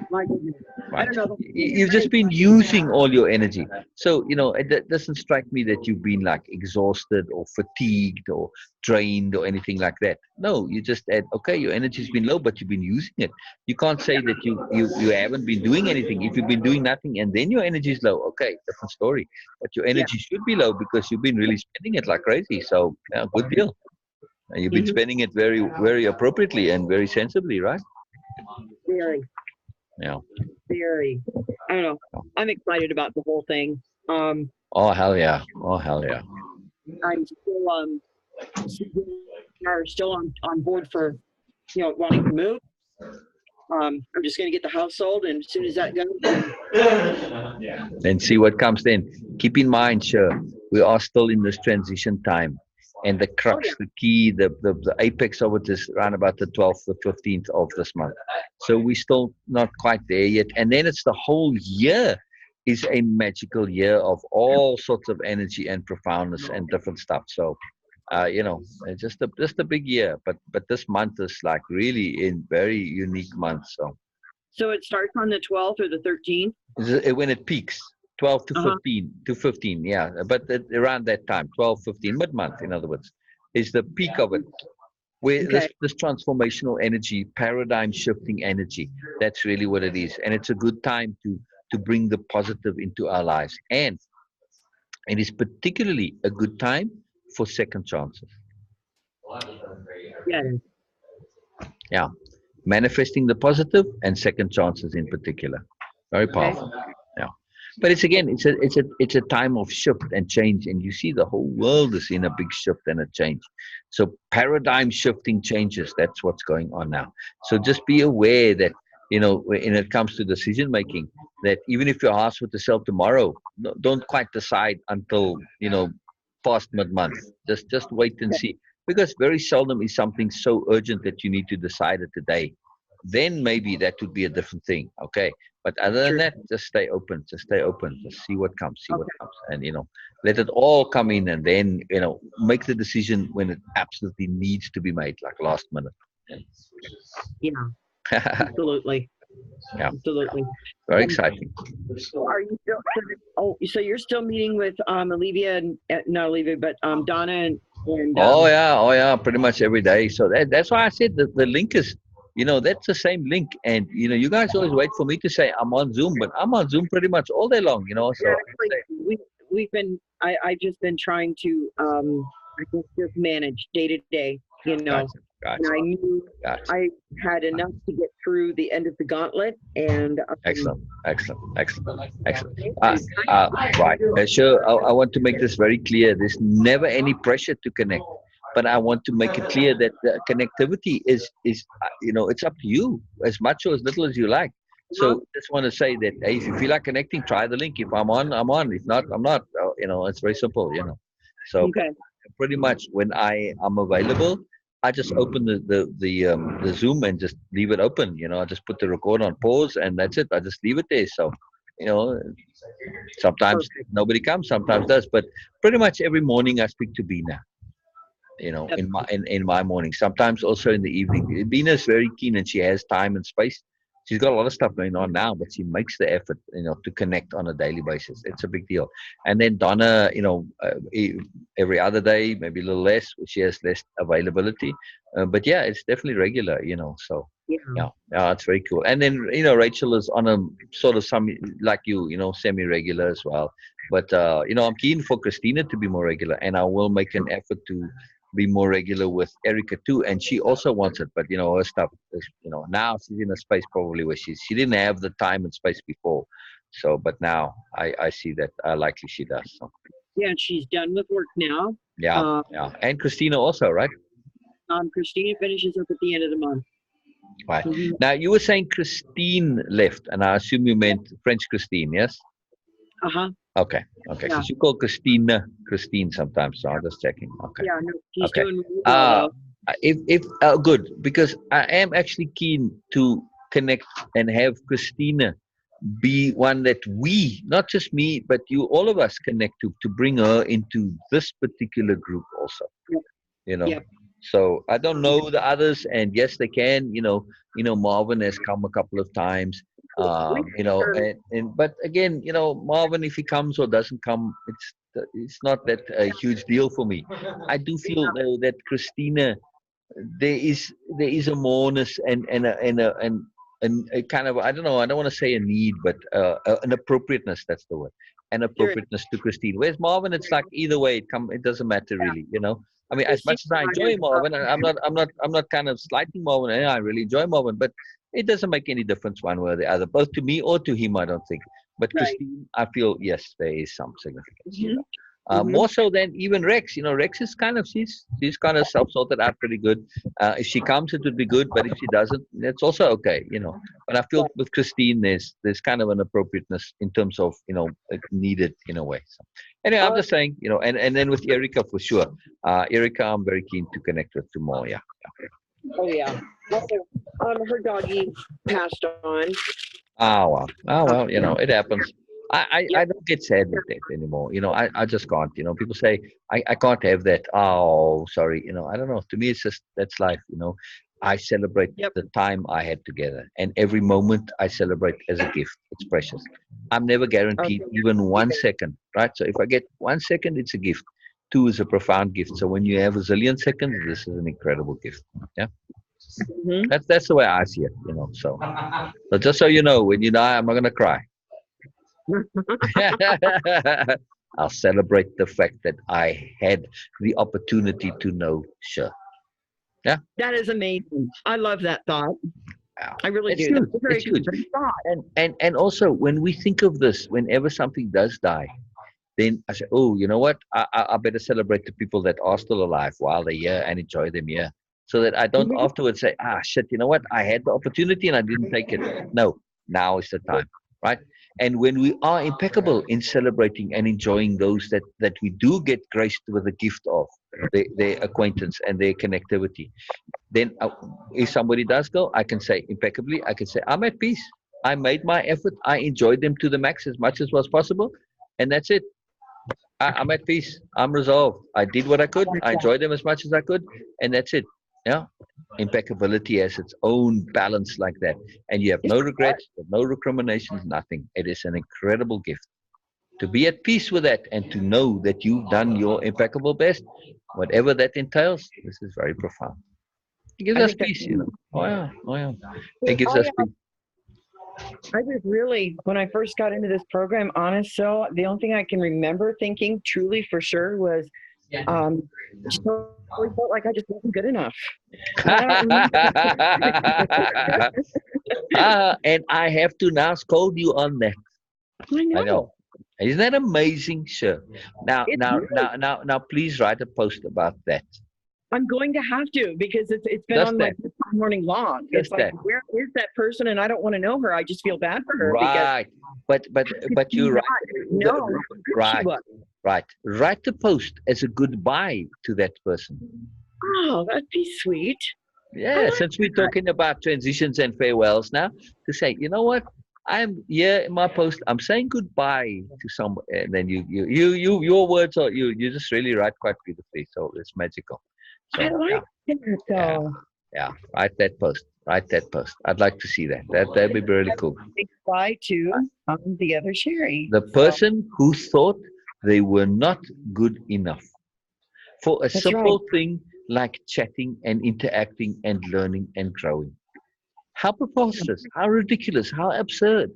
my goodness. I Right. don't know. You've just been using all your energy. So, you know, it doesn't strike me that you've been like exhausted or fatigued or drained or anything like that. No, you just add, okay, your energy's been low, but you've been using it. You can't say that you haven't been doing anything. If you've been doing nothing and then your energy is low, okay, different story. But your Yeah. energy should be low because you've been really spending it like crazy. So, yeah, good deal. And you've been Mhm. spending it very, very appropriately and very sensibly, right? Very, Yeah. very. I don't know. I'm excited about the whole thing. Oh, hell yeah. Oh, hell yeah. I'm still Susan and I are still on board for wanting to move. I'm just going to get the house sold, and as soon as that goes, then Then see what comes then. Keep in mind, sure, we are still in this transition time. And the Oh yeah. crux, the key, the apex of it is around about the 12th, the 15th of this month. So we're still not quite there yet. And then it's the whole year is a magical year of all sorts of energy and profoundness and different stuff. So, it's just a big year. But this month is like really in very unique month. So So it starts on the 12th or the 13th? when it peaks, 12 to Uh-huh. 15, yeah, but around that time, 12, 15, mid-month, in other words, is the peak of it, where Okay. this transformational energy, paradigm shifting energy, that's really what it is. And it's a good time to bring the positive into our lives. And it is particularly a good time for second chances. Yeah. Yeah, manifesting the positive and second chances in particular, very Okay. powerful. Yeah, but it's again, it's a time of shift and change, and you see the whole world is in a big shift and a change. So paradigm shifting changes, that's what's going on now. So just be aware that, when it comes to decision making, that even if your house were to sell tomorrow, don't quite decide until past mid-month. Just wait and see, because very seldom is something so urgent that you need to decide it today. Then maybe that would be a different thing. Okay. But other than Sure. that, just stay open. Just stay open. Just see what comes. See what Okay. comes. And let it all come in, and then make the decision when it absolutely needs to be made, like last minute. Yeah. Absolutely. Yeah. Absolutely. Very Um, exciting. so are you still? So you're still meeting with Olivia and not Olivia, but Donna and Oh yeah, oh yeah, pretty much every day. So that's why I said that the link is, that's the same link. And you guys always wait for me to say I'm on Zoom, but I'm on Zoom pretty much all day long. yeah, So I actually, say, we've been I've just been trying to I guess just manage day to day, gotcha, and gotcha, I knew gotcha. I had enough to get through the end of the gauntlet, and Excellent, excellent, excellent, excellent. I'm Right. Sure. I want to make this very clear. There's never any pressure to connect, but I want to make it clear that the connectivity is it's up to you, as much or as little as you like. huh? So just want to say that, hey, if you feel like connecting, try the link. If I'm on, I'm on. If not, I'm not. It's very simple. So, but Okay, pretty much when I am available, I just open the Zoom and just leave it open. I just put the record on pause, and that's it. I just leave it there. So, you know, sometimes perfect. nobody comes, sometimes does, but pretty much every morning I speak to Bina. That's In my morning. Sometimes also in the evening. Bina is very keen, and she has time and space. She's got a lot of stuff going on now, but she makes the effort, to connect on a daily basis. It's a big deal. And then Donna, every other day, maybe a little less. She has less availability, but yeah, it's definitely regular. So yeah. yeah, it's very cool. And then Rachel is on a sort of some like semi-regular as well. But I'm keen for Christina to be more regular, and I will make an effort to be more regular with Erica too, and she also wants it. But her stuff is, now she's in a space probably where she didn't have the time and space before. So, but now I see that likely she does. So, Yeah, she's done with work now. yeah, Um, yeah, and Christina also, right? Christina finishes up at the end of the month. Right. Hmm. Now you were saying Christine left, and I assume you meant French Christine, yes? Uh-huh. Okay, okay, Yeah. because you call Christina Christine sometimes, so I'm just checking. Okay. Yeah, no, she's Okay. doing really well Uh, though. if good, because I am actually keen to connect and have Christina be one that we, not just me, but you, all of us, connect to bring her into this particular group also. Yep. You know. Yep. So I don't know the others, and yes, they can. Marvin has come a couple of times. We, And but again, Marvin, if he comes or doesn't come, it's not that a huge deal for me. I do feel though that Christina, there is a moreness and a kind of, I don't know, I don't want to say a need, but an appropriateness, that's the word, an there is, appropriateness to Christine. Whereas Marvin, it's like either way it doesn't matter really. I mean, as Christina much as I enjoy is, Marvin, I'm not kind of slighting Marvin. I really enjoy Marvin, but it doesn't make any difference one way or the other, both to me or to him, I don't think. But right. Christine, I feel yes, there is some significance. Hmm. Mm-hmm. More so than even Rex. Rex is kind of she's kind of self-sorted out pretty good. If she comes, it would be good, but if she doesn't, it's also okay. But I feel with Christine, there's kind of an appropriateness in terms of needed in a way. So anyway, I'm Oh, just saying, and then with Erica for sure. Erica, I'm very keen to connect with tomorrow. Yeah. oh yeah. Also, her doggy passed on. Oh well, Yeah. it happens. I Yep. don't get sad with that anymore. I just can't. People say I can't have that. Oh, sorry. I don't know. To me, it's just that's life. I celebrate Yep. the time I had together, and every moment I celebrate as a gift. It's precious. I'm never guaranteed Okay. even 1 second, right? So if I get 1 second, it's a gift. Two is a profound gift. So when you have a zillion seconds, this is an incredible gift. Yeah, Mm-hmm. that's the way I see it. So just so you know, when you die, I'm not gonna cry. I'll celebrate the fact that I had the opportunity to know Sher. Yeah, That is amazing. I love that thought. yeah. I really It's do. That's huge. a very It's huge. good thought. And also when we think of this, whenever something does die, then I say, oh, you know what? I better celebrate the people that are still alive while they're here and enjoy them here, so that I don't Mhm. afterwards say, shit, you know what? I had the opportunity and I didn't take it. No, now is the time, right? And when we are impeccable in celebrating and enjoying those that we do get graced with the gift of their acquaintance and their connectivity, then if somebody does go, I can say impeccably, I can say, I'm at peace. I made my effort. I enjoyed them to the max as much as was possible. And that's it. I'm at peace. I'm resolved. I did what I I could. like I that. enjoyed them as much as I could, and that's it. Yeah, impeccability has its own balance like that, and you have Yes, no regrets, no recriminations, nothing. It is an incredible gift to be at peace with that, and to know that you've done your impeccable best, whatever that entails. This is very profound. It gives I us think that's. peace. Oh yeah, oh yeah. It gives I us peace. I was really, when I first got into this program, honest, so the only thing I can remember thinking truly for sure was, um, I just always felt like I just wasn't good enough. And I don't remember. And I have to now scold you on that. I I know. know. Isn't that amazing, sir? Now, It's now, really, now, now, now, please write a post about that. I'm going to have to because it's been Just on my that. morning long. It's Just like, that. where is that person? And I don't want to know her. I just feel bad for her because Right. But she's you not. write the No, how good she right, was. right. Write the post as a goodbye to that person. Oh, that'd be sweet. I Yeah, like since we're that. talking about transitions and farewells now, to say, you know what? I'm here in my post. I'm saying goodbye to someone, and then your words are you just really write quite beautifully. So it's magical. I So yeah, like that yeah, though. yeah. Write that post. Write that post. I'd like to see that. That'd be really cool. Say goodbye to the other Sherry. The So person who thought they were not good enough for a that's right. simple thing like chatting and interacting and learning and growing. How preposterous, how ridiculous, how absurd,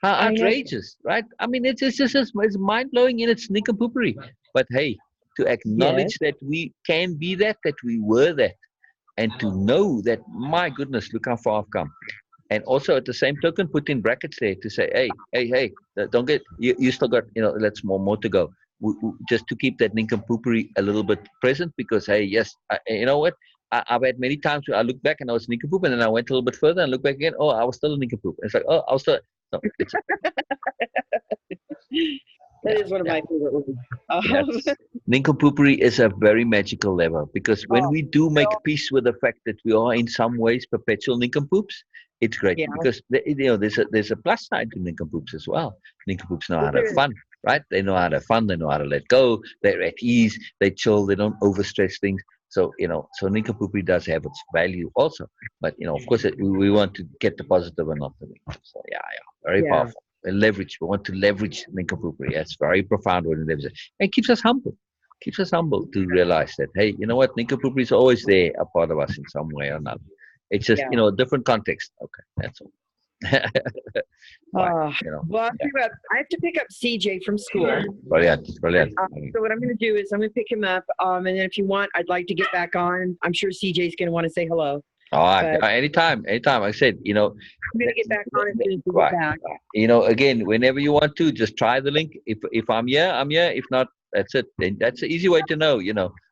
how I know. outrageous, right? I mean, it's just it's mind blowing in its nincompooperi. But hey, to Yes. acknowledge that we can be that we were that, and to know that, my goodness, look how far I've come. And also at the same token, put in brackets there to say, hey, don't get you still got let's more to go. Just to keep that nincompoopery a little bit present, because hey, yes, you know what? I've had many times where I look back and I was a nincompoop, and then I went a little bit further and look back again. Oh, I was still a nincompoop. It's like, oh, I was still. No, it's That yeah, is one of yeah. my favorite ones. Yes. Nincompoopery is a very magical level, because when Oh, we do make so peace with the fact that we are in some ways perpetual nincompoops, it's great, yeah, because there's a plus side to nincompoops as well. Nincompoops know how to have there is. fun, right? They know how to have fun. They know how to let go. They're at ease. They chill. They don't overstress things. So nincompoopery does have its value also. But of course, we want to get the positive and not the negative. So yeah, very Yeah. powerful. Leverage. We want to leverage nincompoopery. That's very profound when it leverages. And keeps us humble. Keeps us humble to realize that, hey, you know what? Nincompoopery is always there, a part of us in some way or another. It's just, Yeah. a different context. Okay, that's all. Fine. Uh, well, Yeah. I have to pick up CJ from school. Brilliant. Brilliant. So what I'm going to do is I'm going to pick him up, and then if you want, I'd like to get back on. I'm sure CJ's going to want to say hello, All right. but Anytime. Anytime. Like I said, I'm going to get back on as soon as we get right. back. Again, whenever you want to, just try the link. If I'm here, I'm here. If not, That's it. And that's an easy way to know,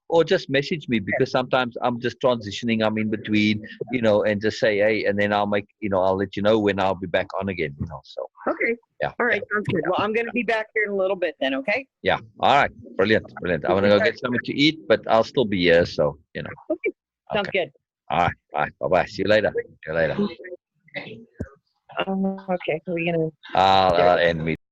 or just message me, because sometimes I'm just transitioning. I'm in between, and just say, hey, and then I'll make, I'll let you know when I'll be back on again, so. Okay. Yeah. All right. Sounds good. Well, I'm going to be back here in a little bit then. Okay. Yeah. All right. Brilliant. Brilliant. I'm going to go get something to eat, but I'll still be here. So, Okay. Sounds Okay. good. All right. All right. Bye-bye. See you later. See you later. Okay. We're going to. I'll end meeting.